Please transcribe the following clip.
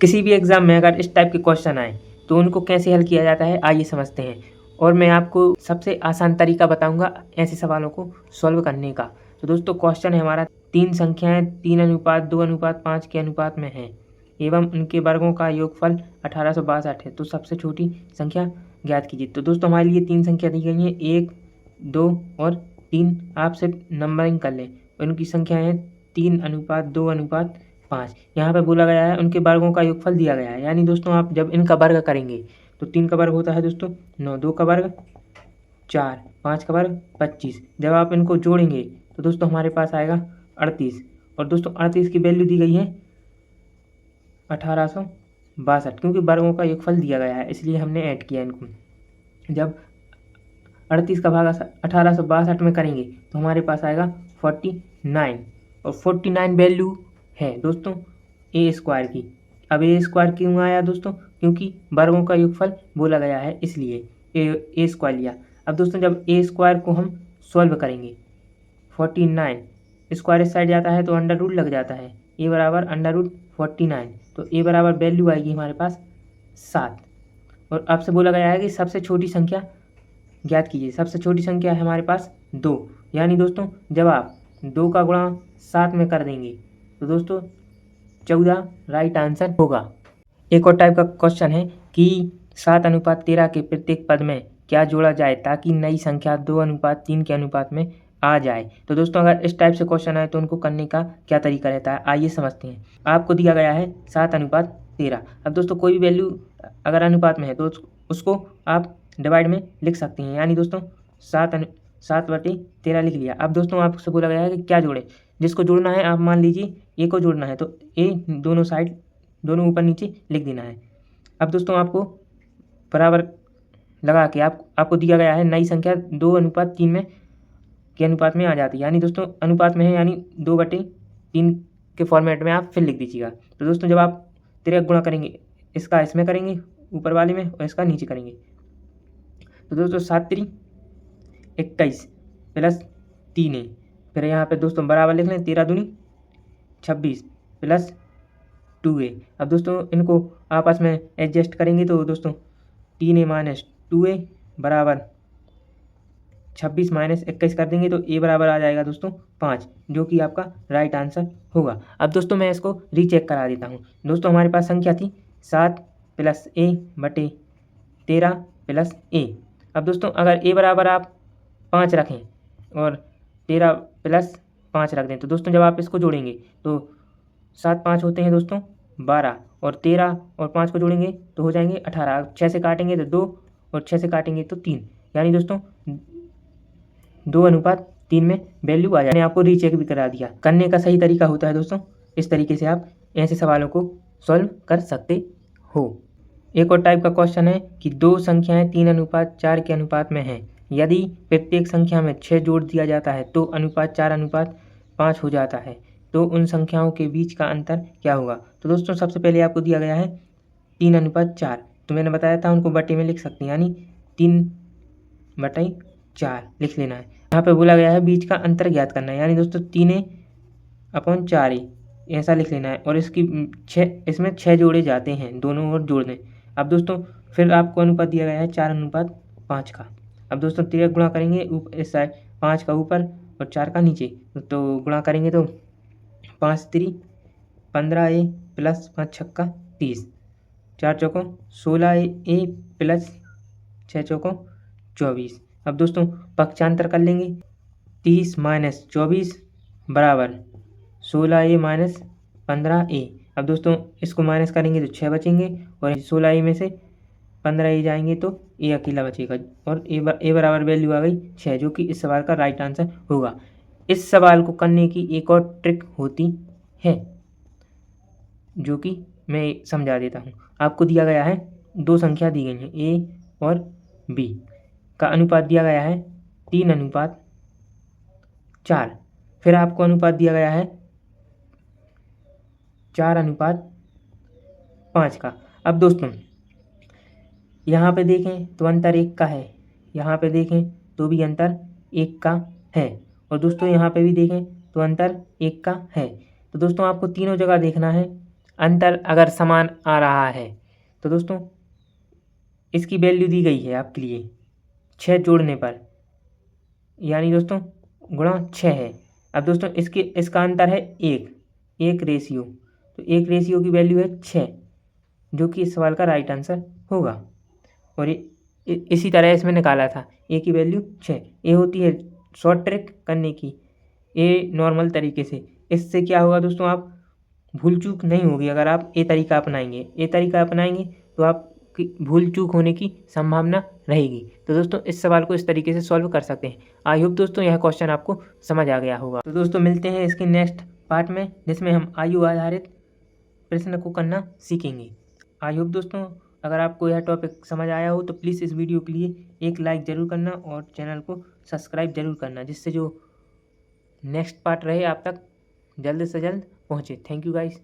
किसी भी एग्ज़ाम में अगर इस टाइप के क्वेश्चन आए तो उनको कैसे हल किया जाता है आइए समझते हैं। और मैं आपको सबसे आसान तरीका बताऊंगा ऐसे सवालों को सॉल्व करने का। तो दोस्तों क्वेश्चन है हमारा 3 संख्याएं 3:2:5 के अनुपात में हैं एवं उनके वर्गों का योगफल 1862 है, तो सबसे छोटी संख्या ज्ञात कीजिए। तो दोस्तों हमारे लिए 3 संख्या दी गई हैं 1, 2 और 3। आप सिर्फ नंबरिंग कर लें। उनकी संख्या है 3:2:5। यहाँ पे बोला गया है उनके वर्गों का योगफल दिया गया है, यानी दोस्तों आप जब इनका वर्ग करेंगे तो 3 का वर्ग होता है दोस्तों 9, 2 का वर्ग 4, 5 का वर्ग 25। जब आप इनको जोड़ेंगे तो दोस्तों हमारे पास आएगा 38। और दोस्तों 38 की वैल्यू दी गई है 1862, क्योंकि वर्गों का योगफल दिया गया है इसलिए हमने ऐड किया इनको। जब 38 का भाग 1862 में करेंगे तो हमारे पास आएगा 49। और 49 वैल्यू है दोस्तों ए स्क्वायर की। अब ए स्क्वायर क्यों आया दोस्तों? क्योंकि वर्गों का योगफल बोला गया है इसलिए ए स्क्वायर लिया। अब दोस्तों जब ए स्क्वायर को हम सॉल्व करेंगे 49 स्क्वायर इस साइड जाता है तो अंडर रूट लग जाता है, ए बराबर अंडर रूट 49। तो ए बराबर वैल्यू आएगी हमारे पास 7। और आपसे बोला गया है कि सबसे छोटी संख्या ज्ञात कीजिए। सबसे छोटी संख्या है हमारे पास 2, यानी दोस्तों जब आप 2 का गुणा 7 में कर देंगे तो दोस्तों 14 राइट आंसर होगा। एक और टाइप का क्वेश्चन है कि 7:13 के प्रत्येक पद में क्या जोड़ा जाए ताकि नई संख्या 2:3 के अनुपात में आ जाए। तो दोस्तों अगर इस टाइप से क्वेश्चन आए तो उनको करने का क्या तरीका रहता है आइए समझते हैं। आपको दिया गया है 7:13। अब दोस्तों कोई भी वैल्यू अगर अनुपात में है तो उसको आप डिवाइड में लिख सकते हैं, यानी दोस्तों 7/13 लिख लिया। अब दोस्तों आपसे बोला गया है कि क्या जोड़े। जिसको जोड़ना है आप मान लीजिए ए को जोड़ना है तो ए दोनों साइड दोनों ऊपर नीचे लिख देना है। अब दोस्तों आपको बराबर लगा के आपको दिया गया है नई संख्या 2:3 में के अनुपात में आ जाती है, यानी दोस्तों अनुपात में है यानी 2/3 के फॉर्मेट में आप फिर लिख दीजिएगा। तो दोस्तों जब आप तिरक गुणा करेंगे इसका इसमें करेंगे ऊपर वाले में और इसका नीचे करेंगे तो दोस्तों 7×3 21 प्लस 3 है। फिर यहाँ पे दोस्तों बराबर लिख लें 13×2 26 प्लस 2a। अब दोस्तों इनको आपस में एडजस्ट करेंगे तो दोस्तों 3a माइनस 2a बराबर 26 माइनस 21 कर देंगे तो a बराबर आ जाएगा दोस्तों 5, जो कि आपका राइट आंसर होगा। अब दोस्तों मैं इसको रीचेक करा देता हूँ। दोस्तों हमारे पास संख्या थी 7 + a/13 + a। अब दोस्तों अगर a बराबर आप 5 रखें और 13 + 5 रख दें तो दोस्तों जब आप इसको जोड़ेंगे तो 7 5 होते हैं दोस्तों 12 और 13 और 5 को जोड़ेंगे तो हो जाएंगे 18। 6 से काटेंगे तो 2 और 6 से काटेंगे तो 3, यानी दोस्तों 2:3 में वैल्यू आ जाए। मैंने आपको रीचेक भी करा दिया। करने का सही तरीका होता है दोस्तों इस तरीके से आप ऐसे सवालों को सॉल्व कर सकते हो। एक और टाइप का क्वेश्चन है कि 2 संख्याएं 3:4 के अनुपात में हैं। यदि प्रत्येक संख्या में 6 जोड़ दिया जाता है तो अनुपात 4:5 हो जाता है, तो उन संख्याओं के बीच का अंतर क्या होगा। तो दोस्तों सबसे पहले आपको दिया गया है 3:4, तो मैंने बताया था उनको बटे में लिख सकते हैं, यानी 3/4 लिख लेना है। यहाँ पे बोला गया है बीच का अंतर ज्ञात करना है, यानी दोस्तों 3a/4 ऐसा लिख लेना है। और इसमें 6 जोड़े जाते हैं, दोनों ओर जोड़ दें। अब दोस्तों फिर आपको अनुपात दिया गया है 4:5 का। अब दोस्तों तिरक गुणा करेंगे इस साइड 5 का ऊपर और 4 का नीचे, तो गुणा करेंगे तो 5×3 15a + 5 छक्का 30, 4 चौकों 16a + 6 चौकों 24। अब दोस्तों पक्षांतर कर लेंगे 30 - 24 बराबर 16a - 15a। अब दोस्तों इसको माइनस करेंगे तो 6 बचेंगे और 16a में से 15a जाएंगे तो a अकेला बचेगा और a बराबर वैल्यू आ गई 6, जो कि इस सवाल का राइट आंसर होगा। इस सवाल को करने की एक और ट्रिक होती है जो कि मैं समझा देता हूँ। आपको दिया गया है 2 संख्या दी गई हैं a और b का अनुपात दिया गया है 3:4। फिर आपको अनुपात दिया गया है 4:5 का। अब दोस्तों यहाँ पे देखें तो अंतर 1 का है, यहाँ पे देखें तो भी अंतर 1 का है और दोस्तों यहाँ पे भी देखें तो अंतर 1 का है। तो दोस्तों आपको तीनों जगह देखना है अंतर अगर समान आ रहा है तो दोस्तों इसकी वैल्यू दी गई है आपके लिए 6 जोड़ने पर, यानी दोस्तों गुणा 6 है। अब दोस्तों इसका अंतर है 1 रेशियो, तो 1 रेशियो की वैल्यू है 6, जो कि इस सवाल का राइट आंसर होगा। और इसी तरह इसमें निकाला था ए की वैल्यू 6। ये होती है शॉर्ट ट्रिक करने की, ये नॉर्मल तरीके से। इससे क्या होगा दोस्तों, आप भूल चूक नहीं होगी अगर आप ये तरीका अपनाएंगे। ये तरीका अपनाएंगे तो आप भूल चूक होने की संभावना रहेगी। तो दोस्तों इस सवाल को इस तरीके से सॉल्व कर सकते हैं। आई होप दोस्तों यह क्वेश्चन आपको समझ आ गया होगा। तो दोस्तों मिलते हैं इसके नेक्स्ट पार्ट में, जिसमें हम आयु आधारित प्रश्न को करना सीखेंगे। आई होप दोस्तों अगर आपको यह टॉपिक समझ आया हो तो प्लीज़ इस वीडियो के लिए एक लाइक ज़रूर करना और चैनल को सब्सक्राइब ज़रूर करना, जिससे जो नेक्स्ट पार्ट रहे आप तक जल्द से जल्द पहुँचे। Thank you guys.